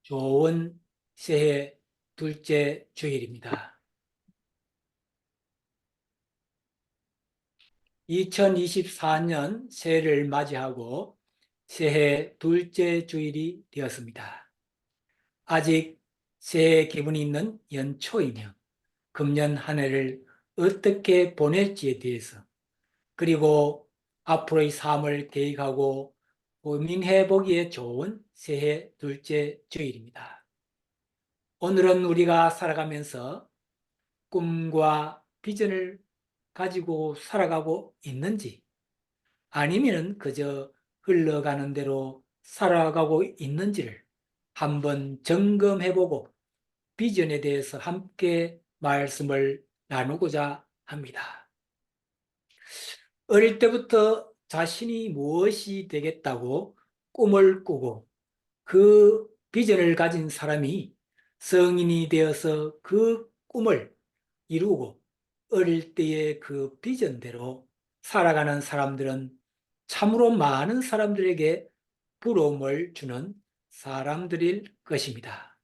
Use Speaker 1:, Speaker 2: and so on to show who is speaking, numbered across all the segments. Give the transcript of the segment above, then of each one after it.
Speaker 1: 좋은 새해 둘째 주일입니다. 2024년 새해를 맞이하고 새해 둘째 주일이 되었습니다. 아직 새해 기분이 있는 연초이며 금년 한 해를 어떻게 보낼지에 대해서 그리고 앞으로의 삶을 계획하고 고민해 보기에 좋은 새해 둘째 주일입니다. 오늘은 우리가 살아가면서 꿈과 비전을 가지고 살아가고 있는지 아니면 그저 흘러가는 대로 살아가고 있는지를 한번 점검해보고 비전에 대해서 함께 말씀을 나누고자 합니다. 어릴 때부터 자신이 무엇이 되겠다고 꿈을 꾸고 그 비전을 가진 사람이 성인이 되어서 그 꿈을 이루고 어릴 때의 그 비전대로 살아가는 사람들은 참으로 많은 사람들에게 부러움을 주는 사람들일 것입니다.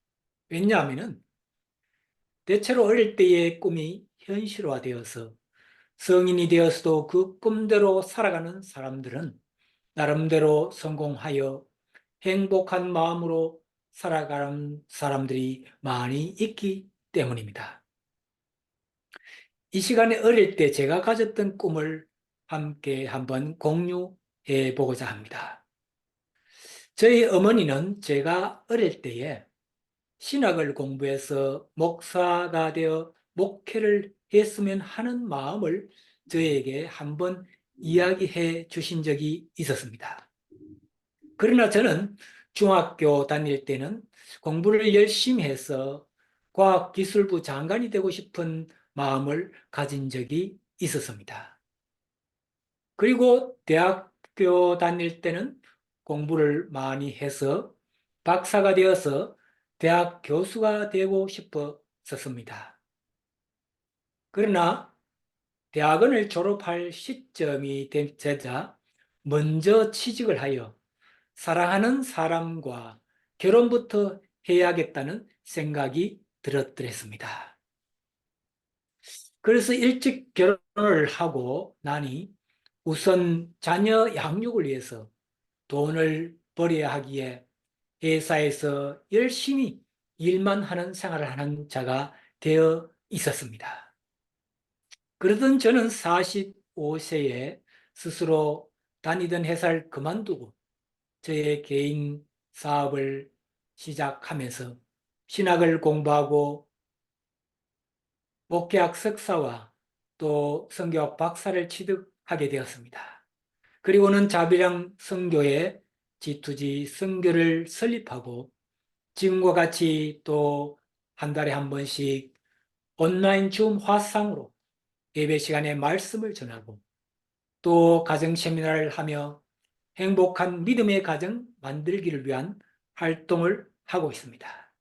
Speaker 1: 왜냐하면 대체로 어릴 때의 꿈이 현실화되어서 성인이 되어서도 그 꿈대로 살아가는 사람들은 나름대로 성공하여 행복한 마음으로 살아가는 사람들이 많이 있기 때문입니다. 이 시간에 어릴 때 제가 가졌던 꿈을 함께 한번 공유해 보고자 합니다. 저희 어머니는 제가 어릴 때에 신학을 공부해서 목사가 되어 목회를 했으면 하는 마음을 저에게 한번 이야기해 주신 적이 있었습니다. 그러나 저는 중학교 다닐 때는 공부를 열심히 해서 과학기술부 장관이 되고 싶은 마음을 가진 적이 있었습니다. 그리고 대학교 다닐 때는 공부를 많이 해서 박사가 되어서 대학 교수가 되고 싶었습니다. 그러나 대학원을 졸업할 시점이 되자 먼저 취직을 하여 사랑하는 사람과 결혼부터 해야겠다는 생각이 들었더랬습니다. 그래서 일찍 결혼을 하고 나니 우선 자녀 양육을 위해서 돈을 벌여야 하기에 회사에서 열심히 일만 하는 생활을 하는 자가 되어 있었습니다. 그러던 저는 45세에 스스로 다니던 회사를 그만두고 저의 개인 사업을 시작하면서 신학을 공부하고 목회학 석사와 또 성교학 박사를 취득하게 되었습니다. 그리고는 자비랑 선교회 G2G 선교를 설립하고 지금과 같이 또 한 달에 한 번씩 온라인 줌 화상으로 예배 시간에 말씀을 전하고 또 가정 세미나를 하며 행복한 믿음의 가정 만들기를 위한 활동을 하고 있습니다.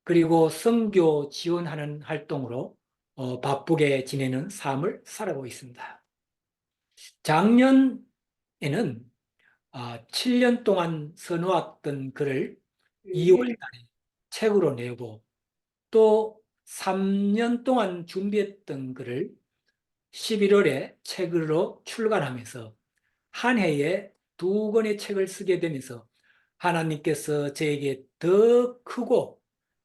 Speaker 1: 그리고 선교 지원하는 활동으로 바쁘게 지내는 삶을 살아가고 있습니다. 작년에는 7년 동안 써놓았던 글을 2월 달에 책으로 내고 또 3년 동안 준비했던 글을 11월에 책으로 출간하면서 한 해에 2권의 책을 쓰게 되면서 하나님께서 저에게 더 크고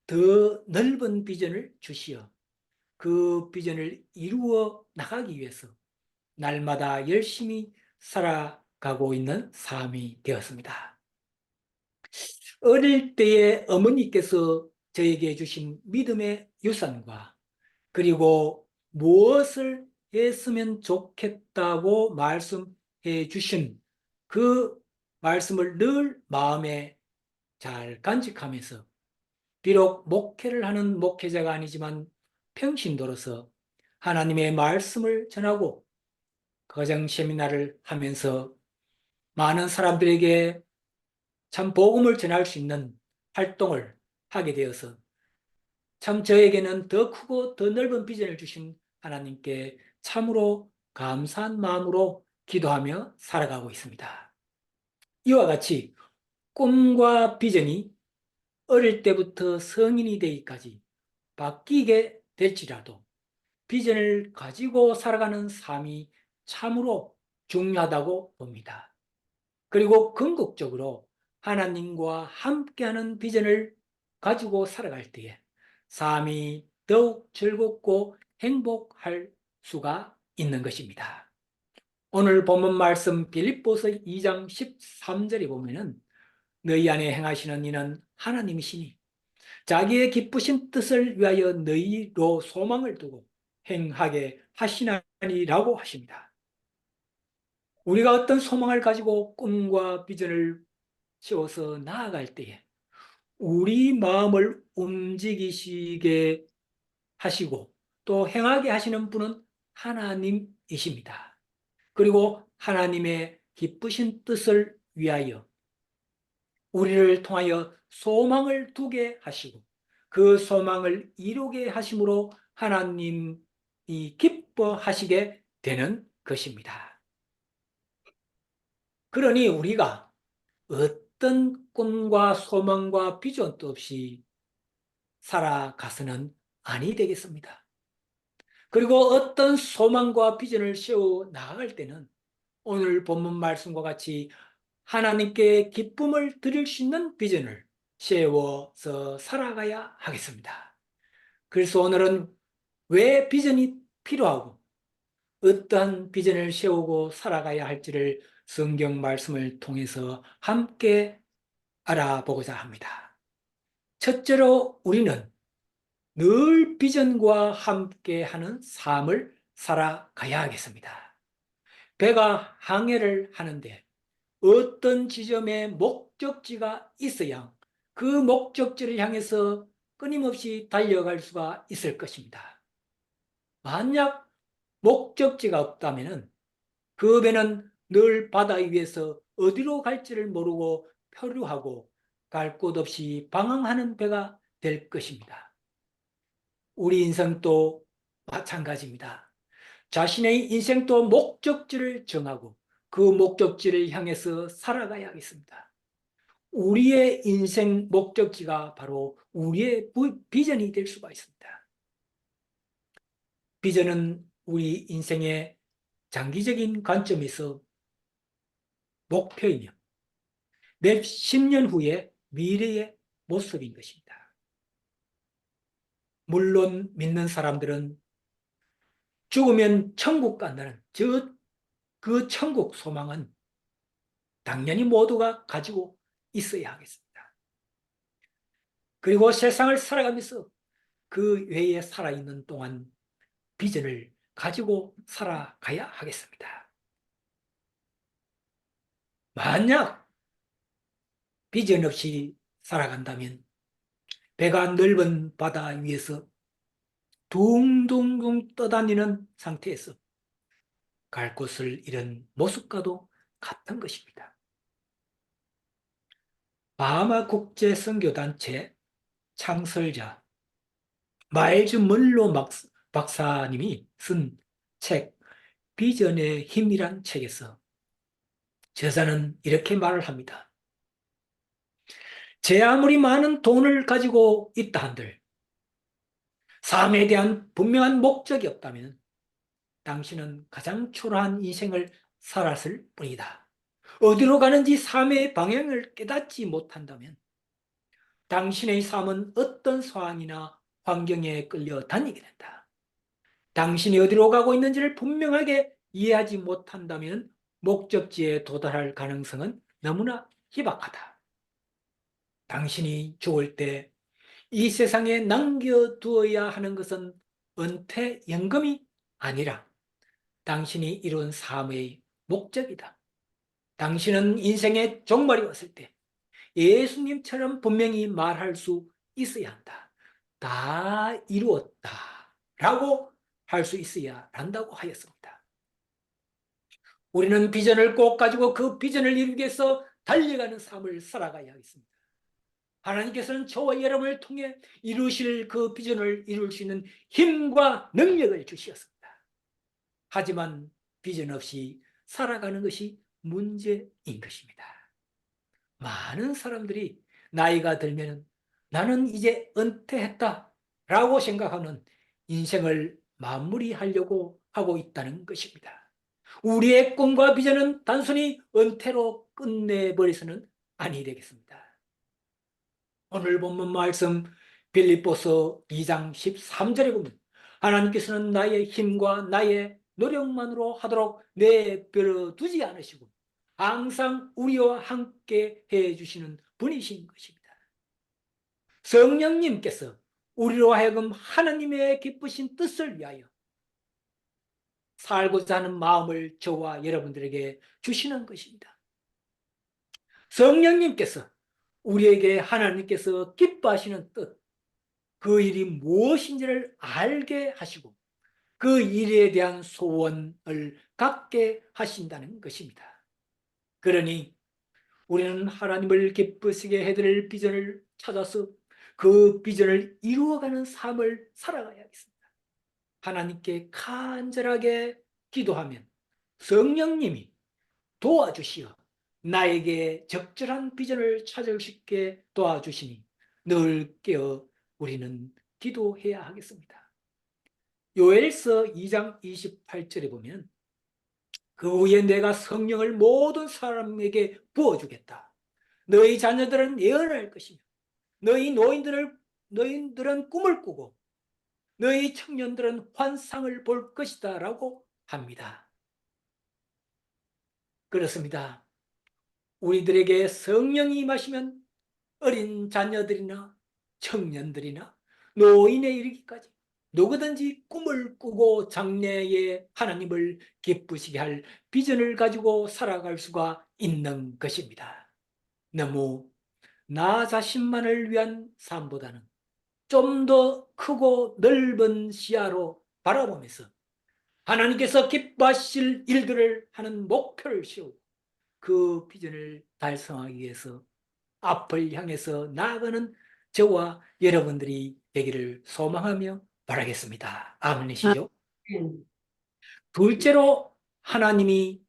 Speaker 1: 더 넓은 비전을 주시어 그 비전을 이루어 나가기 위해서 날마다 열심히 살아가고 있는 삶이 되었습니다. 어릴 때에 어머니께서 저에게 주신 믿음의 유산과 그리고 무엇을 했으면 좋겠다고 말씀해 주신 그 말씀을 늘 마음에 잘 간직하면서 비록 목회를 하는 목회자가 아니지만 평신도로서 하나님의 말씀을 전하고 가정 세미나를 하면서 많은 사람들에게 참 복음을 전할 수 있는 활동을 하게 되어서 참 저에게는 더 크고 더 넓은 비전을 주신 하나님께 참으로 감사한 마음으로 기도하며 살아가고 있습니다. 이와 같이 꿈과 비전이 어릴 때부터 성인이 되기까지 바뀌게 될지라도 비전을 가지고 살아가는 삶이 참으로 중요하다고 봅니다. 그리고 궁극적으로 하나님과 함께하는 비전을 가지고 살아갈 때에 삶이 더욱 즐겁고 행복할 수가 있는 것입니다. 오늘 본문 말씀 빌립보서 2장 13절에 보면은 너희 안에 행하시는 이는 하나님이시니 자기의 기쁘신 뜻을 위하여 너희로 소망을 두고 행하게 하시나니라고 하십니다. 우리가 어떤 소망을 가지고 꿈과 비전을 세워서 나아갈 때에 우리 마음을 움직이시게 하시고 또 행하게 하시는 분은 하나님이십니다. 그리고 하나님의 기쁘신 뜻을 위하여 우리를 통하여 소망을 두게 하시고 그 소망을 이루게 하심으로 하나님이 기뻐하시게 되는 것입니다. 그러니 우리가 어떤 꿈과 소망과 비전도 없이 살아가서는 아니 되겠습니다. 그리고 어떤 소망과 비전을 세워 나아갈 때는 오늘 본문 말씀과 같이 하나님께 기쁨을 드릴 수 있는 비전을 세워서 살아가야 하겠습니다. 그래서 오늘은 왜 비전이 필요하고 어떠한 비전을 세우고 살아가야 할지를 성경 말씀을 통해서 함께 알아보고자 합니다. 첫째로 우리는 늘 비전과 함께하는 삶을 살아가야 하겠습니다. 배가 항해를 하는데 어떤 지점에 목적지가 있어야 그 목적지를 향해서 끊임없이 달려갈 수가 있을 것입니다. 만약 목적지가 없다면 그 배는 늘 바다 위에서 어디로 갈지를 모르고 표류하고 갈 곳 없이 방황하는 배가 될 것입니다. 우리 인생도 마찬가지입니다. 자신의 인생도 목적지를 정하고 그 목적지를 향해서 살아가야 하겠습니다. 우리의 인생 목적지가 바로 우리의 비전이 될 수가 있습니다. 비전은 우리 인생의 장기적인 관점에서 목표이며 몇 십 년 후의 미래의 모습인 것입니다. 물론 믿는 사람들은 죽으면 천국 간다는 그 천국 소망은 당연히 모두가 가지고 있어야 하겠습니다. 그리고 세상을 살아가면서 그 외에 살아있는 동안 비전을 가지고 살아가야 하겠습니다. 만약 비전 없이 살아간다면 배가 넓은 바다 위에서 둥둥둥 떠다니는 상태에서 갈 곳을 잃은 모습과도 같은 것입니다. 바하마 국제 선교단체 창설자 마일즈 먼로 박사님이 쓴 책 비전의 힘이란 책에서 저자는 이렇게 말을 합니다. 제 아무리 많은 돈을 가지고 있다 한들 삶에 대한 분명한 목적이 없다면 당신은 가장 초라한 인생을 살았을 뿐이다. 어디로 가는지 삶의 방향을 깨닫지 못한다면 당신의 삶은 어떤 상황이나 환경에 끌려 다니게 된다. 당신이 어디로 가고 있는지를 분명하게 이해하지 못한다면 목적지에 도달할 가능성은 너무나 희박하다. 당신이 죽을 때 이 세상에 남겨두어야 하는 것은 은퇴연금이 아니라 당신이 이룬 삶의 목적이다. 당신은 인생의 종말이 왔을 때 예수님처럼 분명히 말할 수 있어야 한다. 다 이루었다. 라고 할 수 있어야 한다고 하였습니다. 우리는 비전을 꼭 가지고 그 비전을 이루기 위해서 달려가는 삶을 살아가야 하겠습니다. 하나님께서는 저와 여러분을 통해 이루실 그 비전을 이룰 수 있는 힘과 능력을 주셨습니다. 하지만 비전 없이 살아가는 것이 문제인 것입니다. 많은 사람들이 나이가 들면 나는 이제 은퇴했다라고 생각하는 인생을 마무리하려고 하고 있다는 것입니다. 우리의 꿈과 비전은 단순히 은퇴로 끝내버려서는 아니 되겠습니다. 오늘 본문 말씀 빌립보서 2장 13절에 보면 하나님께서는 나의 힘과 나의 노력만으로 하도록 내버려 두지 않으시고 항상 우리와 함께 해주시는 분이신 것입니다. 성령님께서 우리로 하여금 하나님의 기쁘신 뜻을 위하여 살고자 하는 마음을 저와 여러분들에게 주시는 것입니다. 성령님께서 우리에게 하나님께서 기뻐하시는 뜻, 그 일이 무엇인지를 알게 하시고 그 일에 대한 소원을 갖게 하신다는 것입니다. 그러니 우리는 하나님을 기쁘시게 해드릴 비전을 찾아서 그 비전을 이루어가는 삶을 살아가야 하겠습니다. 하나님께 간절하게 기도하면 성령님이 도와주시어 나에게 적절한 비전을 찾을 수 있게 도와주시니 늘 깨어 우리는 기도해야 하겠습니다. 요엘서 2장 28절에 보면 그 후에 내가 성령을 모든 사람에게 부어주겠다. 너희 자녀들은 예언할 것이며 너희들은 꿈을 꾸고 너희 청년들은 환상을 볼 것이다 라고 합니다. 그렇습니다. 우리들에게 성령이 임하시면 어린 자녀들이나 청년들이나 노인에 이르기까지 누구든지 꿈을 꾸고 장래에 하나님을 기쁘시게 할 비전을 가지고 살아갈 수가 있는 것입니다. 너무 나 자신만을 위한 삶보다는 좀 더 크고 넓은 시야로 바라보면서 하나님께서 기뻐하실 일들을 하는 목표를 세우고 그 비전을 달성하기 위해서 앞을 향해서 나아가는 저와 여러분들이 되기를 소망하며 바라겠습니다. 아멘이시죠?
Speaker 2: 아멘.
Speaker 1: 둘째로 하나님이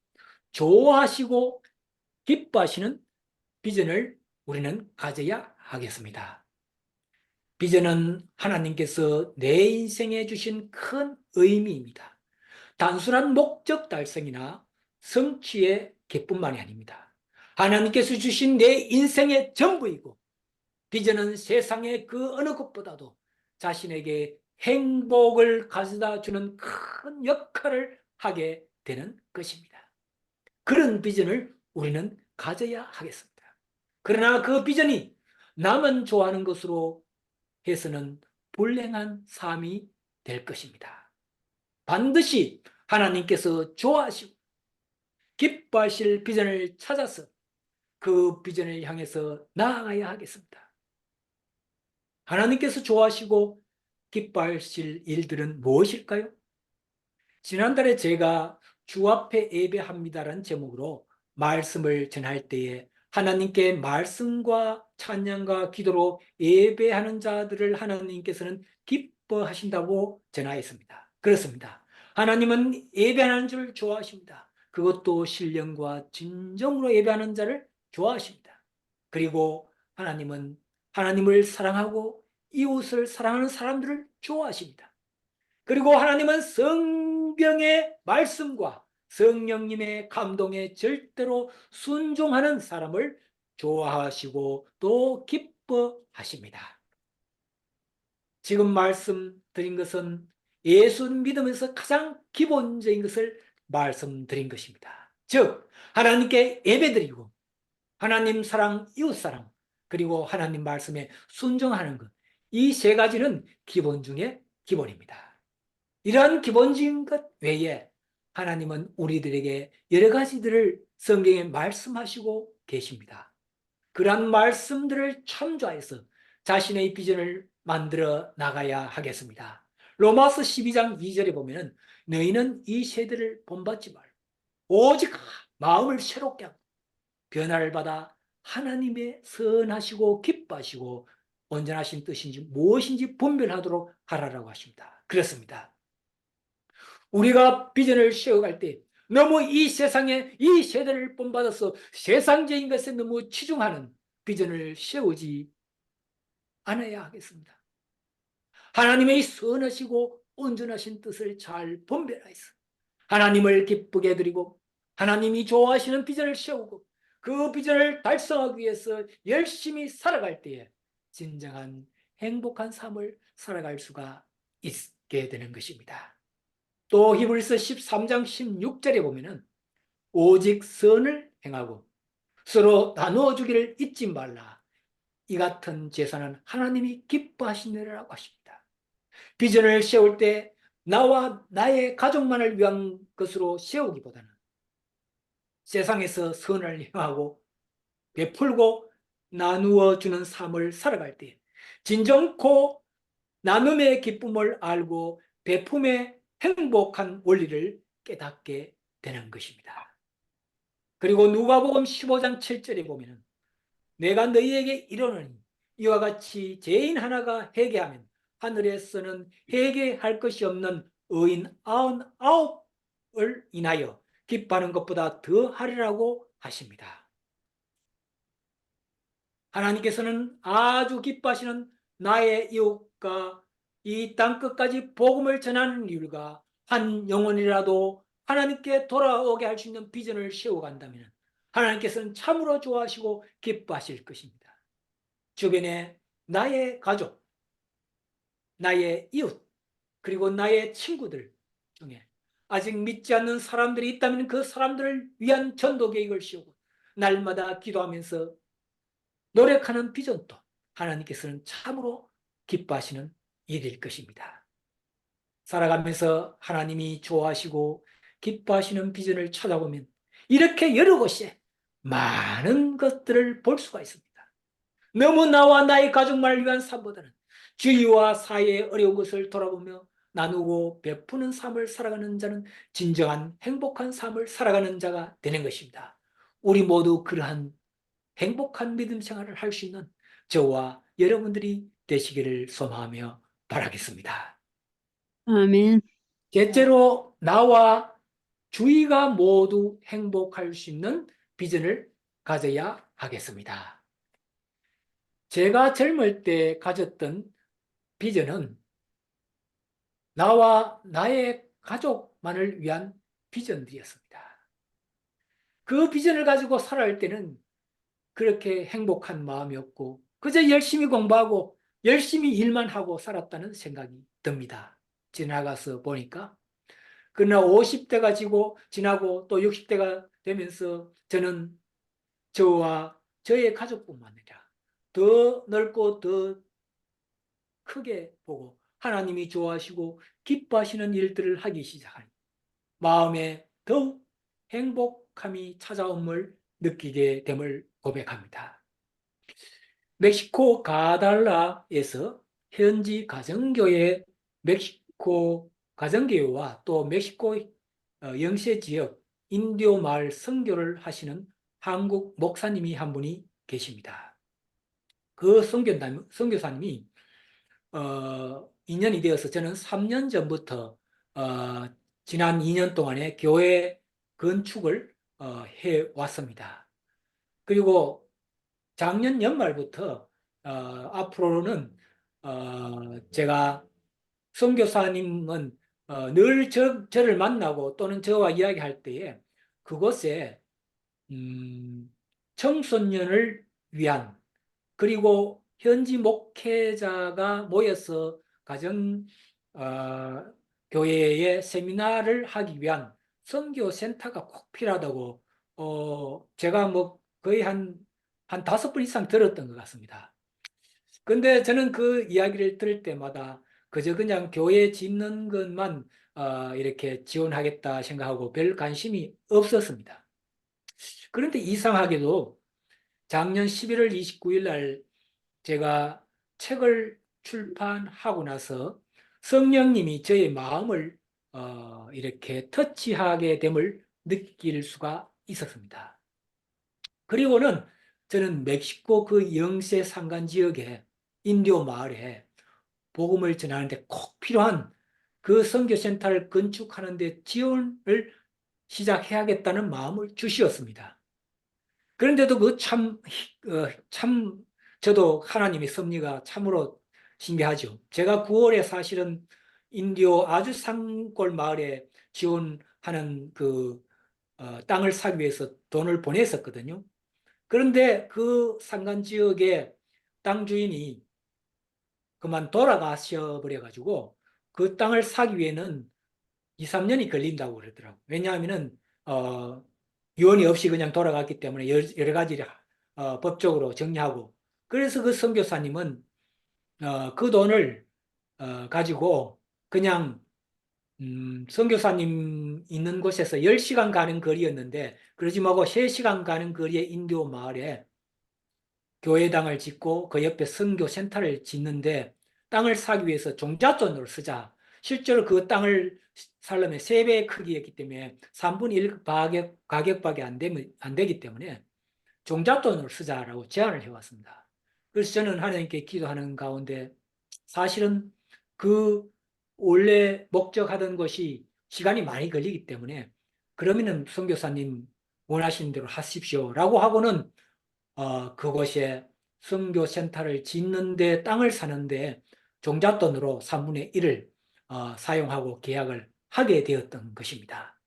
Speaker 1: 좋아하시고 기뻐하시는 비전을 우리는 가져야 하겠습니다. 비전은 하나님께서 내 인생에 주신 큰 의미입니다. 단순한 목적 달성이나 성취의 기쁨만이 아닙니다. 하나님께서 주신 내 인생의 전부이고 비전은 세상의 그 어느 것보다도 자신에게 행복을 가져다 주는 큰 역할을 하게 되는 것입니다. 그런 비전을 우리는 가져야 하겠습니다. 그러나 그 비전이 남은 좋아하는 것으로 해서는 불행한 삶이 될 것입니다. 반드시 하나님께서 좋아하시고 기뻐하실 비전을 찾아서 그 비전을 향해서 나아가야 하겠습니다. 하나님께서 좋아하시고 기뻐하실 일들은 무엇일까요? 지난달에 제가 주 앞에 예배합니다라는 제목으로 말씀을 전할 때에 하나님께 말씀과 찬양과 기도로 예배하는 자들을 하나님께서는 기뻐하신다고 전하였습니다. 그렇습니다. 하나님은 예배하는 자를 좋아하십니다. 그것도 신령과 진정으로 예배하는 자를 좋아하십니다. 그리고 하나님은 하나님을 사랑하고 이웃을 사랑하는 사람들을 좋아하십니다. 그리고 하나님은 성경의 말씀과 성령님의 감동에 절대로 순종하는 사람을 좋아하시고 또 기뻐하십니다. 지금 말씀드린 것은 예수 믿으면서 가장 기본적인 것을 말씀드린 것입니다. 즉 하나님께 예배드리고 하나님 사랑, 이웃 사랑, 그리고 하나님 말씀에 순종하는 것, 이 세 가지는 기본 중에 기본입니다. 이러한 기본적인 것 외에 하나님은 우리들에게 여러 가지들을 성경에 말씀하시고 계십니다. 그러한 말씀들을 참조해서 자신의 비전을 만들어 나가야 하겠습니다. 로마서 12장 2절에 보면 너희는 이 세대를 본받지 말고 오직 마음을 새롭게 하고 변화를 받아 하나님의 선하시고 기뻐하시고 온전하신 뜻인지 무엇인지 분별하도록 하라라고 하십니다. 그렇습니다. 우리가 비전을 세워갈 때 너무 이 세상에 이 세대를 본받아서 세상적인 것에 너무 치중하는 비전을 세우지 않아야 하겠습니다. 하나님의 선하시고 온전하신 뜻을 잘 분별하여서 하나님을 기쁘게 드리고 하나님이 좋아하시는 비전을 세우고 그 비전을 달성하기 위해서 열심히 살아갈 때에 진정한 행복한 삶을 살아갈 수가 있게 되는 것입니다. 또 히브리서 13장 16절에 보면은 오직 선을 행하고 서로 나누어 주기를 잊지 말라. 이 같은 제사는 하나님이 기뻐하시느라고 하십니다. 비전을 세울 때 나와 나의 가족만을 위한 것으로 세우기보다는 세상에서 선을 행하고 베풀고 나누어 주는 삶을 살아갈 때 진정코 나눔의 기쁨을 알고 베품의 행복한 원리를 깨닫게 되는 것입니다. 그리고 누가복음 15장 7절에 보면 내가 너희에게 이르노니 이와 같이 죄인 하나가 회개하면 하늘에서는 회개할 것이 없는 의인 99을 인하여 기뻐하는 것보다 더 하리라고 하십니다. 하나님께서는 아주 기뻐하시는 나의 이웃과 이 땅 끝까지 복음을 전하는 이유가 한 영혼이라도 하나님께 돌아오게 할 수 있는 비전을 세워간다면 하나님께서는 참으로 좋아하시고 기뻐하실 것입니다. 주변에 나의 가족, 나의 이웃, 그리고 나의 친구들 중에 아직 믿지 않는 사람들이 있다면 그 사람들을 위한 전도 계획을 세우고 날마다 기도하면서 노력하는 비전도 하나님께서는 참으로 기뻐하시는 일일 것입니다. 살아가면서 하나님이 좋아하시고 기뻐하시는 비전을 찾아보면 이렇게 여러 곳에 많은 것들을 볼 수가 있습니다. 너무 나와 나의 가족만을 위한 삶보다는 주위와 사회의 어려운 것을 돌아보며 나누고 베푸는 삶을 살아가는 자는 진정한 행복한 삶을 살아가는 자가 되는 것입니다. 우리 모두 그러한 행복한 믿음 생활을 할 수 있는 저와 여러분들이 되시기를 소망하며 바라겠습니다.
Speaker 2: 아멘.
Speaker 1: 셋째로 나와 주위가 모두 행복할 수 있는 비전을 가져야 하겠습니다. 제가 젊을 때 가졌던 비전은 나와 나의 가족만을 위한 비전들이었습니다. 그 비전을 가지고 살아갈 때는 그렇게 행복한 마음이었고 그저 열심히 공부하고 열심히 일만 하고 살았다는 생각이 듭니다. 지나가서 보니까. 그러나 50대가 지나고 또 60대가 되면서 저는 저와 저의 가족뿐만 아니라 더 넓고 더 크게 보고 하나님이 좋아하시고 기뻐하시는 일들을 하기 시작하니 마음에 더욱 행복함이 찾아옴을 느끼게 됨을 고백합니다. 멕시코 가달라에서 현지 가정교회 멕시코 가정교회와 또 멕시코 영세 지역 인디오 마을 선교를 하시는 한국 목사님이 한 분이 계십니다. 그 선교사님이 2년이 되어서 저는 3년 전부터 지난 2년 동안에 교회 건축을 해왔습니다. 그리고 작년 연말부터 앞으로는 제가 선교사님은 늘 저를 만나고 또는 저와 이야기할 때에 그곳에 청소년을 위한 그리고 현지 목회자가 모여서 가정 교회의 세미나를 하기 위한 선교센터가 꼭 필요하다고 제가 뭐 거의 한 5번 이상 들었던 것 같습니다. 근데 저는 그 이야기를 들을 때마다 그저 그냥 교회 짓는 것만 이렇게 지원하겠다 생각하고 별 관심이 없었습니다. 그런데 이상하게도 작년 11월 29일 날 제가 책을 출판하고 나서 성령님이 저의 마음을 이렇게 터치하게 됨을 느낄 수가 있었습니다. 그리고는 저는 멕시코 그 영세 산간 지역에 인디오 마을에 복음을 전하는데 꼭 필요한 그 선교센터를 건축하는데 지원을 시작해야겠다는 마음을 주시었습니다. 그런데도 참 저도 하나님의 섭리가 참으로 신기하죠. 제가 9월에 사실은 인디오 아주 산골 마을에 지원하는 땅을 사기 위해서 돈을 보냈었거든요. 그런데 그 산간 지역의 땅 주인이 그만 돌아가셔 버려가지고 그 땅을 사기 위해는 2, 3년이 걸린다고 그러더라고요. 왜냐하면은, 유언이 없이 그냥 돌아갔기 때문에 여러 가지를 법적으로 정리하고. 그래서 그 선교사님은 그 돈을 가지고 그냥 선교사님 있는 곳에서 10시간 가는 거리였는데 그러지 말고 3시간 가는 거리의 인도 마을에 교회당을 짓고 그 옆에 선교센터를 짓는데 땅을 사기 위해서 종잣돈으로 쓰자. 실제로 그 땅을 살려면 3배 크기였기 때문에 3분의 1 가격밖에 안 되기 때문에 종잣돈으로 쓰자라고 제안을 해왔습니다. 그래서 저는 하나님께 기도하는 가운데 사실은 그 원래 목적하던 것이 시간이 많이 걸리기 때문에 그러면은 선교사님 원하시는 대로 하십시오라고 하고는 그곳에 선교센터를 짓는데 땅을 사는데 종잣돈으로 3분의 1을 사용하고 계약을 하게 되었던 것입니다.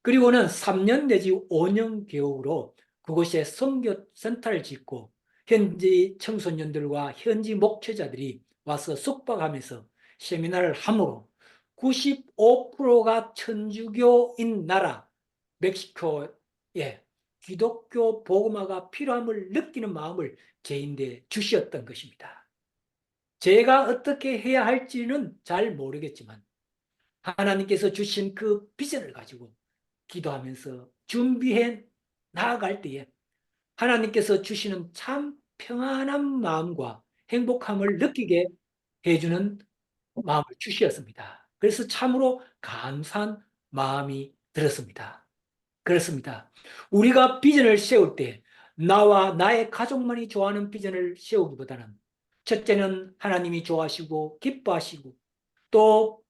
Speaker 1: 그리고는 3년 내지 5년 교육으로 그곳에 선교센터를 짓고 현지 청소년들과 현지 목회자들이 와서 숙박하면서 세미나를 함으로 95%가 천주교인 나라 멕시코에 기독교 복음화가 필요함을 느끼는 마음을 제인데 주셨던 것입니다. 제가 어떻게 해야 할지는 잘 모르겠지만 하나님께서 주신 그 비전을 가지고 기도하면서 준비해 나아갈 때에 하나님께서 주시는 참 평안한 마음과 행복함을 느끼게 해주는 마음을 주셨습니다. 그래서 참으로 감사한 마음이 들었습니다. 그렇습니다. 우리가 비전을 세울 때 나와 나의 가족만이 좋아하는 비전을 세우기보다는 첫째는 하나님이 좋아하시고 기뻐하시고 또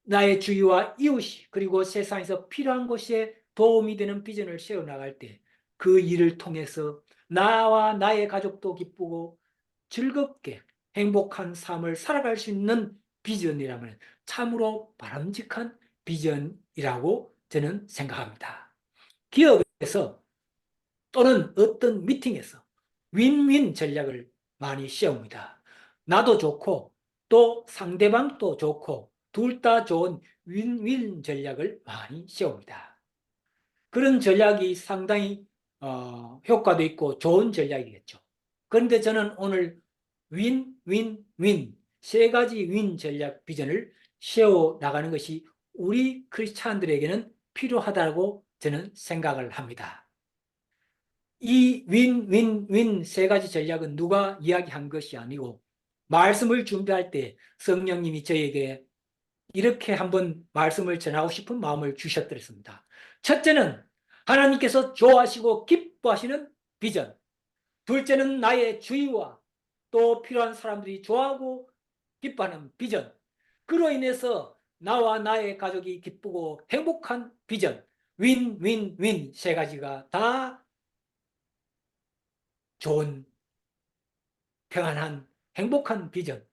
Speaker 1: 나의 주위와 이웃이 그리고 세상에서 필요한 것에 도움이 되는 비전을 세워나갈 때 그 일을 통해서 나와 나의 가족도 기쁘고 즐겁게 행복한 삶을 살아갈 수 있는 비전이라면 참으로 바람직한 비전이라고 저는 생각합니다. 기업에서 또는 어떤 미팅에서 윈윈 전략을 많이 세웁니다. 나도 좋고 또 상대방도 좋고 둘 다 좋은 윈윈 전략을 많이 세웁니다. 그런 전략이 상당히 효과도 있고 좋은 전략이겠죠. 그런데 저는 오늘 윈윈윈 3가지 윈 전략 비전을 세워 나가는 것이 우리 크리스찬들에게는 필요하다고 저는 생각을 합니다. 이 윈윈윈 3가지 전략은 누가 이야기한 것이 아니고 말씀을 준비할 때 성령님이 저에게 이렇게 한번 말씀을 전하고 싶은 마음을 주셨더랬습니다. 첫째는 하나님께서 좋아하시고 기뻐하시는 비전. 둘째는 나의 주위와 또 필요한 사람들이 좋아하고 기뻐하는 비전. 그로 인해서 나와 나의 가족이 기쁘고 행복한 비전. 윈윈윈 3가지가 다 좋은 평안한 행복한 비전.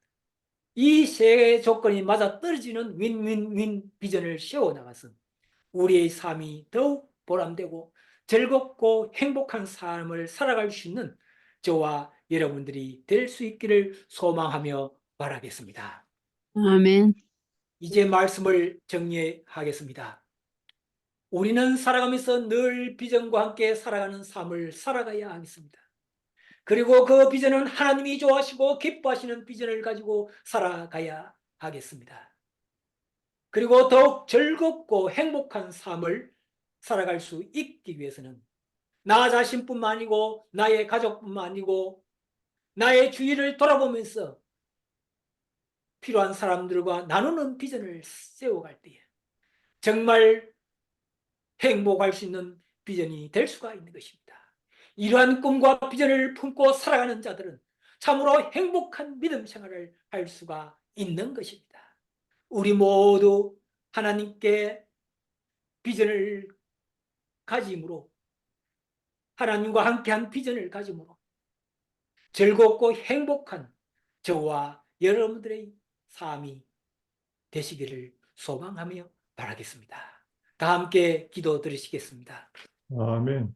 Speaker 1: 이 3조건이 맞아 떨어지는 윈윈윈 비전을 세워나가서 우리의 삶이 더욱 보람되고 즐겁고 행복한 삶을 살아갈 수 있는 저와 여러분들이 될 수 있기를 소망하며 바라겠습니다.
Speaker 2: 아멘.
Speaker 1: 이제 말씀을 정리하겠습니다. 우리는 살아가면서 늘 비전과 함께 살아가는 삶을 살아가야 하겠습니다. 그리고 그 비전은 하나님이 좋아하시고 기뻐하시는 비전을 가지고 살아가야 하겠습니다. 그리고 더욱 즐겁고 행복한 삶을 살아갈 수 있기 위해서는 나 자신뿐만 아니고 나의 가족뿐만 아니고 나의 주위를 돌아보면서 필요한 사람들과 나누는 비전을 세워갈 때에 정말 행복할 수 있는 비전이 될 수가 있는 것입니다. 이러한 꿈과 비전을 품고 살아가는 자들은 참으로 행복한 믿음 생활을 할 수가 있는 것입니다. 우리 모두 하나님께 비전을 가짐으로 하나님과 함께한 비전을 가짐으로 즐겁고 행복한 저와 여러분들의 삶이 되시기를 소망하며 바라겠습니다. 다 함께 기도 드리시겠습니다.
Speaker 2: 아멘.